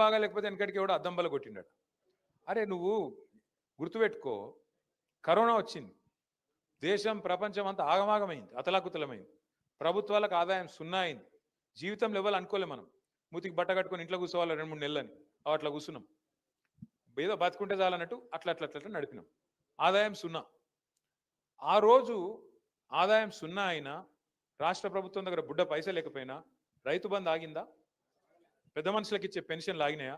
బాగా లేకపోతే వెనకటికి ఎవడో అద్దం బల కొట్టిండట. అరే నువ్వు గుర్తుపెట్టుకో, కరోనా వచ్చింది, దేశం ప్రపంచం అంతా ఆగమాగమైంది, అతలాకుతలమైంది, ప్రభుత్వాలకు ఆదాయం సున్నా అయింది, జీవితంలో ఎవరు అనుకోలే మనం మూతికి బట్ట కట్టుకొని ఇంట్లో కూర్చోవాలి 2-3 నెలలని అట్లా కూర్చున్నాం, ఏదో బతుకుంటే చాలన్నట్టు అట్లా అట్లా అట్లా నడిపినాం, ఆదాయం సున్నా. ఆ రోజు ఆదాయం సున్నా అయినా రాష్ట్ర ప్రభుత్వం దగ్గర బుడ్డ పైసలు లేకపోయినా రైతు బంధు ఆగిందా? పెద్ద మనుషులకు ఇచ్చే పెన్షన్లు ఆగినాయా?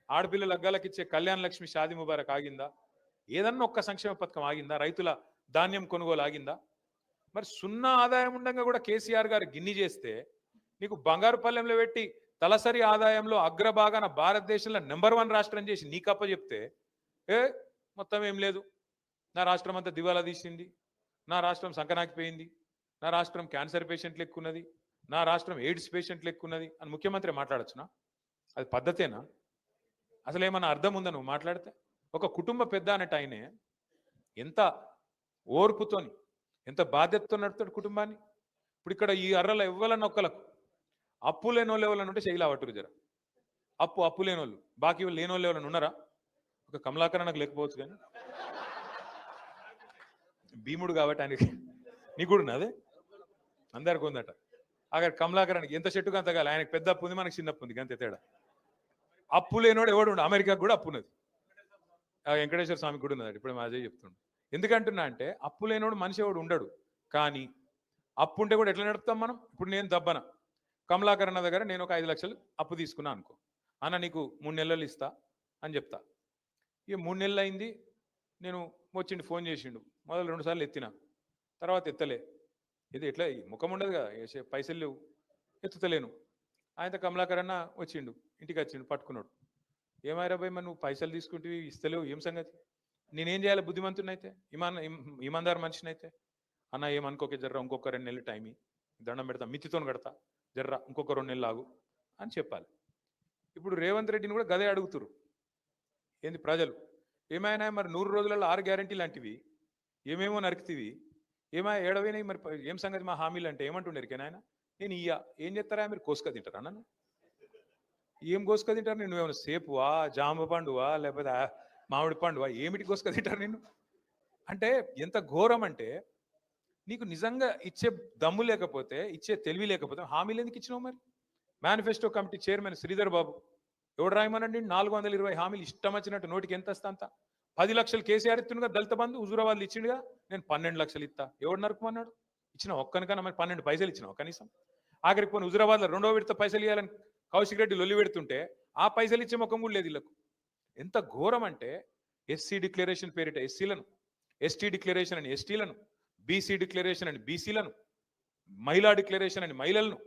ఆడపిల్లల అగ్గాలకు ఇచ్చే కళ్యాణ లక్ష్మి షాది ముబారక్ ఆగిందా? ఏదన్నా ఒక్క సంక్షేమ పథకం ఆగిందా? రైతుల ధాన్యం కొనుగోలు ఆగిందా? మరి సున్నా ఆదాయం ఉండగా కూడా కేసీఆర్ గారు గిన్ని చేస్తే నీకు బంగారు పల్లెంలో పెట్టి తలసరి ఆదాయంలో అగ్రభాగాన భారతదేశంలో నెంబర్ 1 రాష్ట్రం చేసి నీకప్ప చెప్తే మొత్తం ఏం లేదు, నా రాష్ట్రం అంతా దివాలా తీసింది, నా రాష్ట్రం సంకనాకిపోయింది, నా రాష్ట్రం క్యాన్సర్ పేషెంట్లు ఎక్కున్నది, నా రాష్ట్రం ఎయిడ్స్ పేషెంట్లు ఎక్కున్నది అని ముఖ్యమంత్రి మాట్లాడచ్చునా? అది పద్ధతేనా? అసలు ఏమన్నా అర్థం ఉందా నువ్వు మాట్లాడితే? ఒక కుటుంబ పెద్ద అన్నట్టు ఆయనే ఎంత ఓర్పుతోని ఎంత బాధ్యతతో నడుపుతాడు కుటుంబాన్ని. ఇప్పుడు ఇక్కడ ఈ అర్రల ఎవ్వలన్న ఒక్కలకు అప్పు లేని వాళ్ళు ఎవరైనా ఉంటే చేయలేవట్టురు జర. అప్పు లేని వాళ్ళు, బాకీ లేని వాళ్ళు ఎవరైనా ఉన్నారా? ఒక కమలాకరణకు లేకపోవచ్చు కానీ భీముడు కాబట్టి ఆయనకి నీకు కూడా ఉన్నది, అందరికి ఉందట. అక్కడ కమలాకరానికి ఎంత చెట్టుకు అంత కాదు, ఆయనకు పెద్ద అప్పు ఉంది, మనకి చిన్న అప్పు ఉంది, అంతే తేడా. అప్పు లేనివాడు ఎవడు ఉండు, అమెరికాకు కూడా అప్పు ఉన్నది, వెంకటేశ్వర స్వామికి కూడా ఉన్నది. ఇప్పుడు మా అజయ్ చెప్తుండు. ఎందుకంటున్నా అంటే అప్పు లేనివాడు మనిషి ఎవడు ఉండడు. కానీ అప్పు ఉంటే కూడా ఎట్లా నడుపుతాం మనం? ఇప్పుడు నేను దబ్బన కమలాకరణ దగ్గర నేను ఒక 5 లక్షలు అప్పు తీసుకున్నా అనుకో, అన్న నీకు 3 నెలలు ఇస్తా అని చెప్తా. ఇక 3 నెలలు అయింది, నేను వచ్చిండు ఫోన్ చేసిండు, మొదలు 2 సార్లు ఎత్తిన, తర్వాత ఎత్తలే. ఇది ఎట్లా ముఖం ఉండదు కదా, పైసలు లేవు, ఎత్తుతలేను. ఆయన కమలాకరణ వచ్చిండు, ఇంటికి వచ్చిండు, పట్టుకున్నాడు. ఏమారా భయ్ మరి నువ్వు పైసలు తీసుకుంటే ఇస్తలేవు, ఏం సంగతి? నేనేం చేయాలి? బుద్ధిమంతుని అయితే, ఇమాందారు మనిషిని అయితే, అన్న ఏమనుకోకే జర్రా, ఇంకొక 2 నెలలు టైం దండం పెడతా, మితితో కడతా, జర్రా ఇంకొక 2 నెలలు ఆగు అని చెప్పాలి. ఇప్పుడు రేవంత్ రెడ్డిని కూడా గదే అడుగుతురు ఏంది ప్రజలు, ఏమైనా మరి 100 రోజులలో 6 గ్యారంటీ లాంటివి ఏమేమో నరికితివి, ఏడవైనాయి మరి ఏం సంగతి మా హామీలు అంటే ఏమంటుండరు ఆయన? నేను ఏం చెప్తారా, మీరు కోసుక తింటారా? నన్ను ఏం కోసుక తింటారు? నేను ఏమైనా సేపువా, జామ పండువా, లేకపోతే మామిడి పండువా, ఏమిటి కోసుక తింటారు నిన్ను? అంటే ఎంత ఘోరం అంటే, నీకు నిజంగా ఇచ్చే దమ్ము లేకపోతే, ఇచ్చే తెలివి లేకపోతే హామీలు ఎందుకు ఇచ్చినావు? మరి manifesto committee chairman Sridhar Babu ఎవడు రాయమనండి 420 హామీలు ఇష్టం వచ్చినట్టు నోటికి ఎంత వస్తా అంత. 10 లక్షలు కేసీఆర్ ఇస్తుండగా దళిత బంధు హుజూరాబాద్లు ఇచ్చిండుగా, నేను 12 లక్షలు ఇస్తా, ఎవడు నరుకుమన్నాడు? ఇచ్చిన ఒక్కనికన్నా మరి 12 పైసలు ఇచ్చినావు కనీసం? ఆఖరికి పోనీ హుజూరాబాద్లో 2వ విడత పైసలు ఇవ్వాలని కౌశిక్ రెడ్డి లొల్లి పెడుతుంటే ఆ పైసలు ఇచ్చే ముఖం కూడా లేదు వీళ్ళకు. ఎంత ఘోరం అంటే, ఎస్సీ డిక్లరేషన్ పేరిట ఎస్సీలను, ఎస్టీ డిక్లరేషన్ అని ఎస్టీలను, బీసీ డిక్లరేషన్ అని బీసీలను, మహిళా డిక్లరేషన్ అని మహిళలను,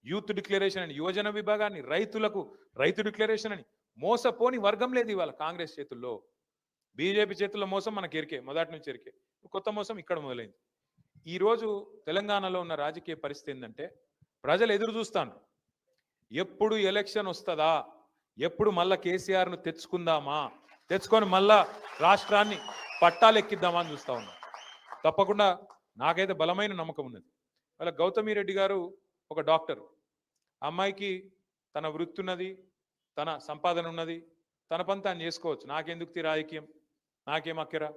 యూత్ డిక్లరేషన్ అని యువజన విభాగాన్ని, రైతులకు రైతు డిక్లరేషన్ అని, మోసపోని వర్గం లేదు ఇవాళ కాంగ్రెస్ చేతుల్లో. బీజేపీ చేతుల్లో మోసం మనకి ఎరికే, మొదటి నుంచి ఎరికే. కొత్త మోసం ఇక్కడ మొదలైంది. ఈరోజు తెలంగాణలో ఉన్న రాజకీయ పరిస్థితి ఏంటంటే, ప్రజలు ఎదురు చూస్తాను, ఎప్పుడు ఎలక్షన్ వస్తుందా, ఎప్పుడు మళ్ళా కేసీఆర్ను తెచ్చుకుందామా, తెచ్చుకొని మళ్ళా రాష్ట్రాన్ని పట్టాలెక్కిద్దామా అని చూస్తా ఉన్నాం. తప్పకుండా నాకైతే బలమైన నమ్మకం ఉన్నది. వాళ్ళ గౌతమి రెడ్డి గారు ఒక డాక్టర్, అమ్మాయికి తన వృత్తి ఉన్నది, తన సంపాదన ఉన్నది, తన పని తాను చేసుకోవచ్చు, నాకెందుకు రాజకీయం, నాకేం అక్కరా,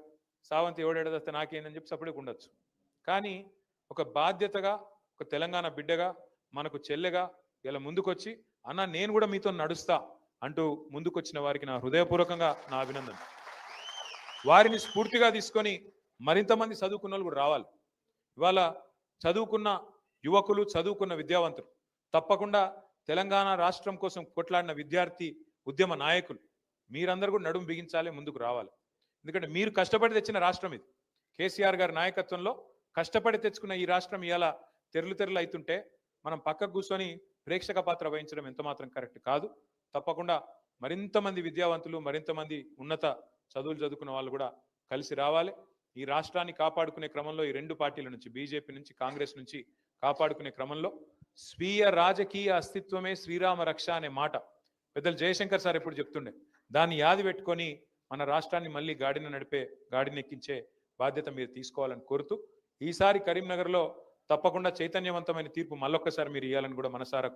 సావంతి ఎవడేడదస్తే నాకేందని చెప్పి సపరేట్గా ఉండొచ్చు. కానీ ఒక బాధ్యతగా, ఒక తెలంగాణ బిడ్డగా, మనకు చెల్లెగా ఇలా ముందుకొచ్చి, అన్న నేను కూడా మీతో నడుస్తా అంటూ ముందుకొచ్చిన వారికి నా హృదయపూర్వకంగా నా అభినందన. వారిని స్ఫూర్తిగా తీసుకొని మరింత మంది చదువుకున్న వాళ్ళు కూడా రావాలి. ఇవాళ చదువుకున్న యువకులు, చదువుకున్న విద్యావంతులు, తప్పకుండా తెలంగాణ రాష్ట్రం కోసం కొట్లాడిన విద్యార్థి ఉద్యమ నాయకులు మీరందరూ కూడా నడుము బిగించాలి, ముందుకు రావాలి. ఎందుకంటే మీరు కష్టపడి తెచ్చిన రాష్ట్రం ఇది. కేసీఆర్ గారి నాయకత్వంలో కష్టపడి తెచ్చుకున్న ఈ రాష్ట్రం ఇలా తెరలు అవుతుంటే మనం పక్కకు కూర్చొని ప్రేక్షక పాత్ర వహించడం ఎంత మాత్రం కరెక్ట్ కాదు. తప్పకుండా మరింత మంది విద్యావంతులు, మరింత మంది ఉన్నత చదువులు చదువుకున్న వాళ్ళు కూడా కలిసి రావాలి. ఈ రాష్ట్రాన్ని కాపాడుకునే క్రమంలో ఈ 2 పార్టీల నుంచి, బీజేపీ నుంచి, కాంగ్రెస్ నుంచి కాపాడుకునే క్రమంలో స్వీయ రాజకీయ అస్తిత్వమే శ్రీరామ రక్ష అనే మాట పెద్దలు జయశంకర్ సార్ ఎప్పుడు చెప్తుండే. దాన్ని యాది పెట్టుకొని మన రాష్ట్రాన్ని మళ్ళీ గాడినెక్కించే బాధ్యత మీరు తీసుకోవాలని కోరుతూ, ఈసారి కరీంనగర్లో తప్పకుండా చైతన్యవంతమైన తీర్పు మళ్ళొక్కసారి మీరు ఇవ్వాలని కూడా మనసారా